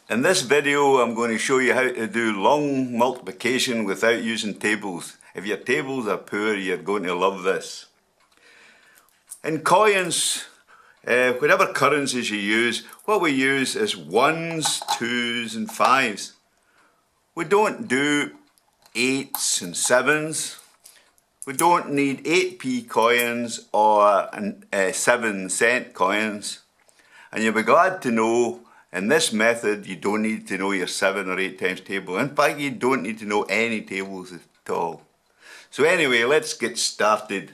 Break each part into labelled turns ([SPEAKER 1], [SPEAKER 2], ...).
[SPEAKER 1] In this video I'm going to show you how to do long multiplication without using tables. If your tables are poor, you're going to love this. In coins, whatever currencies you use, what we use is 1s, 2s and 5s. We don't do 8s and 7s. We don't need 8p coins or 7-cent coins. And you'll be glad to know in this method you don't need to know your 7 or 8 times table. In fact, you don't need to know any tables at all. So anyway, let's get started.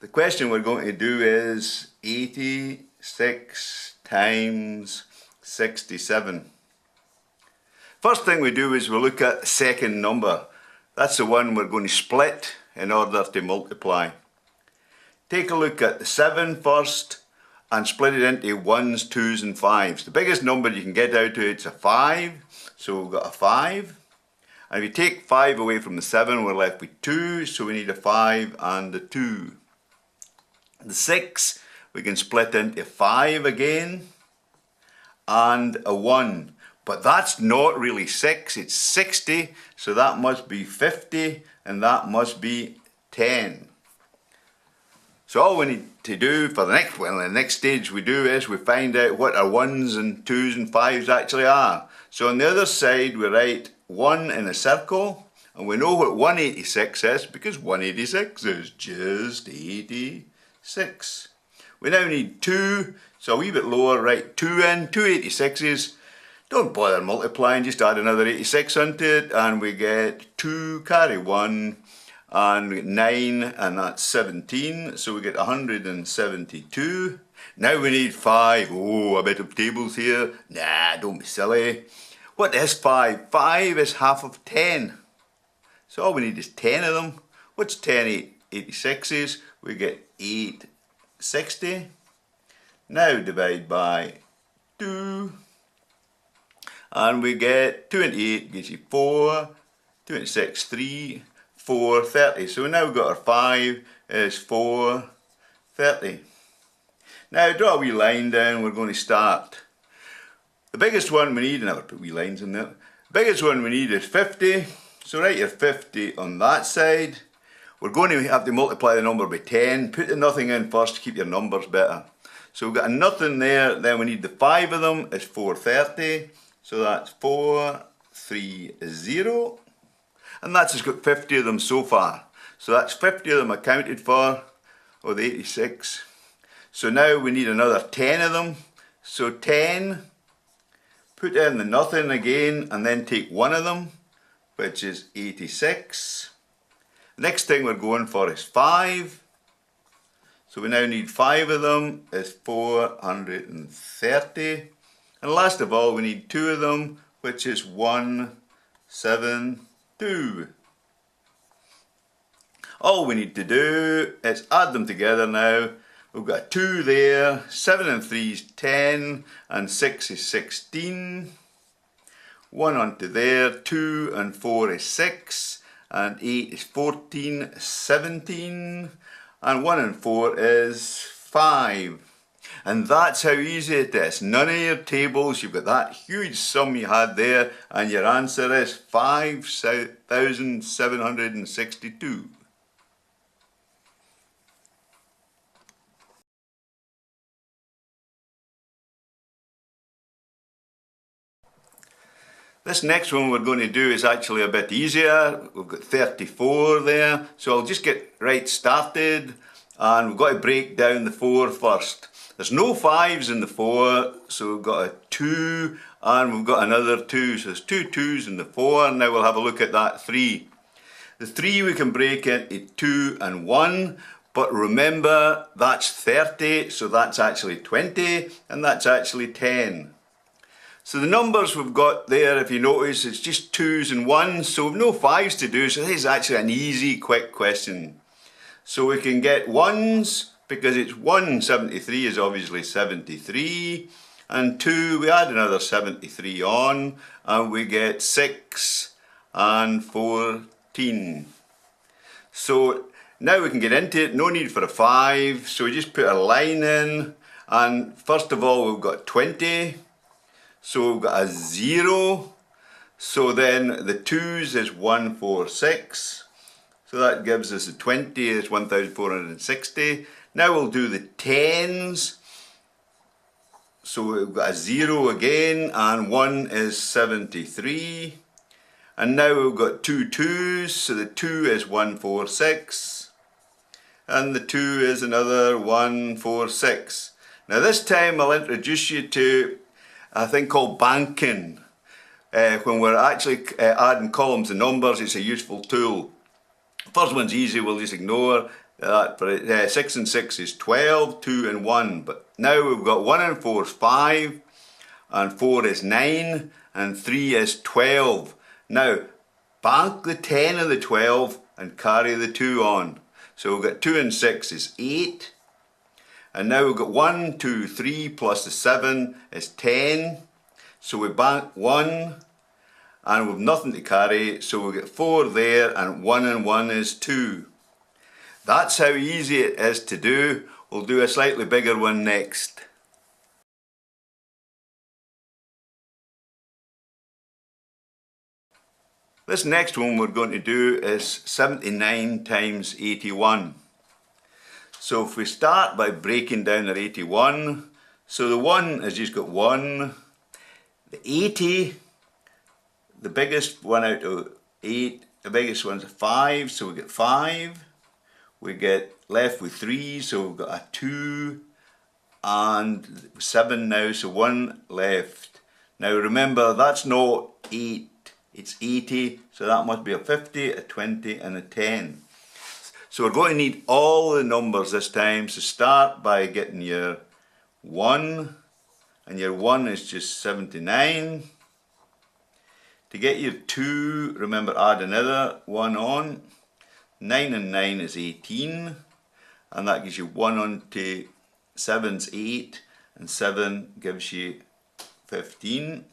[SPEAKER 1] The question we're going to do is 86 times 67. First thing we do is we look at the second number. That's the one we're going to split in order to multiply. Take a look at the 7 first and split it into 1s, 2s and 5s. The biggest number you can get out of it's a 5, so we've got a 5. And if you take 5 away from the 7, we're left with 2, so we need a 5 and a 2. The 6 we can split into 5 again and a 1. But that's not really 6, it's 60, so that must be 50 and that must be 10. So all we need to do for the next stage we do is we find out what our 1s and 2s and 5s actually are. So on the other side we write 1 in a circle, and we know what 186 is because 186 is just 86. We now need 2, so a wee bit lower, write 2 in, 2 86s. Don't bother multiplying, just add another 86 onto it and we get 2 carry 1 and we get 9 and that's 17, so we get 172. Now we need 5. Oh, a bit of tables here. Nah, don't be silly. What is 5? 5 is half of 10. So all we need is 10 of them. What's 10 86s? We get 860. Now divide by 2. And we get 2 into 8 gives you 4, 2 into 6, 3, 4, 30. So now we've got our 5 is 4, 30. Now draw a wee line down, we're going to start. The biggest one we need, and I'll put wee lines in there. The biggest one we need is 50. So write your 50 on that side. We're going to have to multiply the number by 10. Put the nothing in first to keep your numbers better. So we've got a nothing there, then we need the 5 of them, is 430. So that's 430, and that's just got 50 of them so far. So that's 50 of them accounted for, or the 86. So now we need another 10 of them. So 10, put in the nothing again, and then take one of them, which is 86. Next thing we're going for is 5. So we now need 5 of them, is 430. And last of all, we need 2 of them, which is 172. All we need to do is add them together now. We've got a 2 there, 7 and 3 is 10, and 6 is 16. 1 onto there, 2 and 4 is 6, and 8 is 14, 17, and 1 and 4 is 5. And that's how easy it is. None of your tables, you've got that huge sum you had there, and your answer is 5,762. This next one we're going to do is actually a bit easier. We've got 34 there, so I'll just get right started, and we've got to break down the 4 first. There's no 5s in the 4, so we've got a 2 and we've got another 2, so there's 2 2s in the 4. Now we'll have a look at that 3. The 3 we can break into 2 and 1, but remember that's 30, so that's actually 20, and that's actually 10. So the numbers we've got there, if you notice, it's just 2s and 1s, so we've no 5s to do, so this is actually an easy, quick question. So we can get 1s, because it's 173 is obviously 73, and 2, we add another 73 on, and we get 6 and 14. So now we can get into it, no need for a 5, so we just put a line in, and first of all we've got 20, So we've got a 0. So then the 2's is 146. So that gives us the 20 is 1460. Now we'll do the 10's. So we've got a 0 again, and 1 is 73. And now we've got two 2's, so the 2 is 146. And the 2 is another 146. Now this time I'll introduce you to a thing called banking. When we're actually adding columns and numbers, it's a useful tool. First one's easy, we'll just ignore that. But 6 and 6 is 12, 2 and 1. But now we've got 1 and 4 is 5, and 4 is 9, and 3 is 12. Now, bank the 10 of the 12 and carry the 2 on. So we've got 2 and 6 is 8. And now we've got 1, 2, 3 plus the 7 is 10. So we bank 1. And we've nothing to carry, so we'll get 4 there, and 1 is 2. That's how easy it is to do. We'll do a slightly bigger one next. This next one we're going to do is 79 times 81. So if we start by breaking down our 81, so the 1 has just got 1, the 80, the biggest one out of 8, the biggest one's a 5, so we get 5. We get left with 3, so we've got a 2 and 7 now, so 1 left. Now remember, that's not 8, it's 80, so that must be a 50, a 20 and a 10. So we're going to need all the numbers this time, so start by getting your 1, and your 1 is just 79. To get your 2, remember add another 1 on. 9 and 9 is 18. And that gives you 1 on to 7's 8. And 7 gives you 15.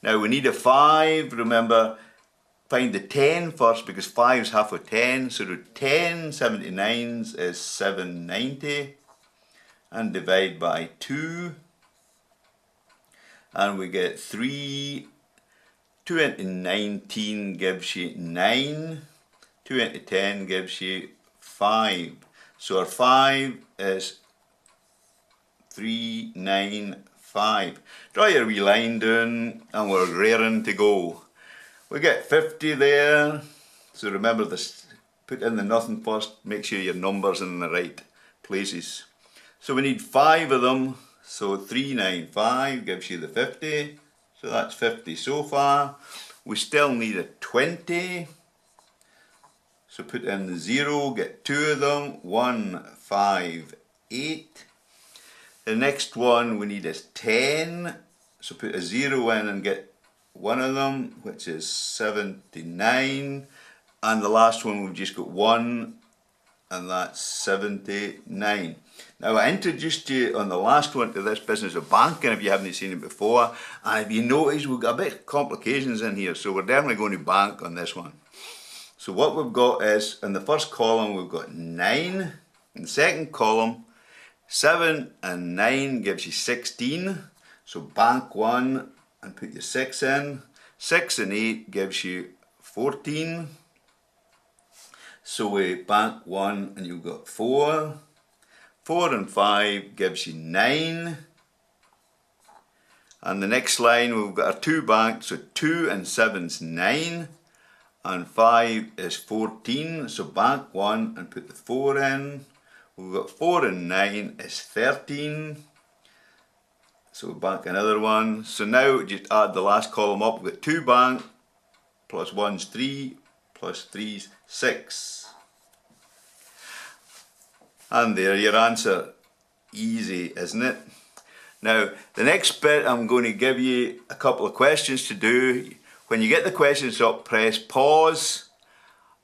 [SPEAKER 1] Now we need a 5. Remember, find the 10 first because 5 is half of 10. So the 10 79's is 790. And divide by 2. And we get 3. 2 into 19 gives you 9. 2 into 10 gives you 5. So our 5 is 395. Draw your wee line down and we're raring to go. We get 50 there. So remember this, put in the nothing first, make sure your numbers are in the right places. So we need 5 of them. So 395 gives you the 50. So that's 50 so far. We still need a 20. So put in the 0, get 2 of them. 1, 5, 8. The next one we need is 10. So put a 0 in and get 1 of them, which is 79. And the last one we've just got 1, and that's 79. Now I introduced you on the last one to this business of banking if you haven't seen it before, and if you notice we've got a bit of complications in here, so we're definitely going to bank on this one. So what we've got is, in the first column we've got 9, in the second column 7 and 9 gives you 16, so bank 1 and put your 6 in. 6 and 8 gives you 14. So we bank 1 and you've got 4. 4 and 5 gives you 9. And the next line we've got our 2 banked, so 2 and 7's 9. And 5 is 14, so bank 1 and put the 4 in. We've got 4 and 9 is 13. So we bank another one. So now just add the last column up. We've got 2 banked, plus 1's 3, plus 3's 6. And there your answer. Easy, isn't it? Now, the next bit I'm going to give you a couple of questions to do. When you get the questions up, press pause,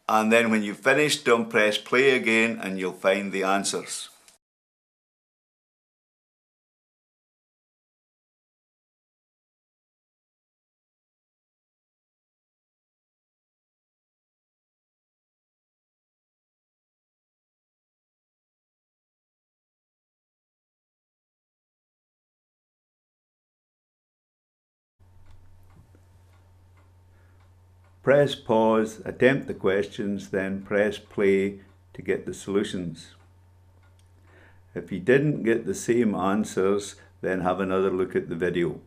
[SPEAKER 1] and then when you've finished them, press play again and you'll find the answers. Press pause, attempt the questions, then press play to get the solutions. If you didn't get the same answers, then have another look at the video.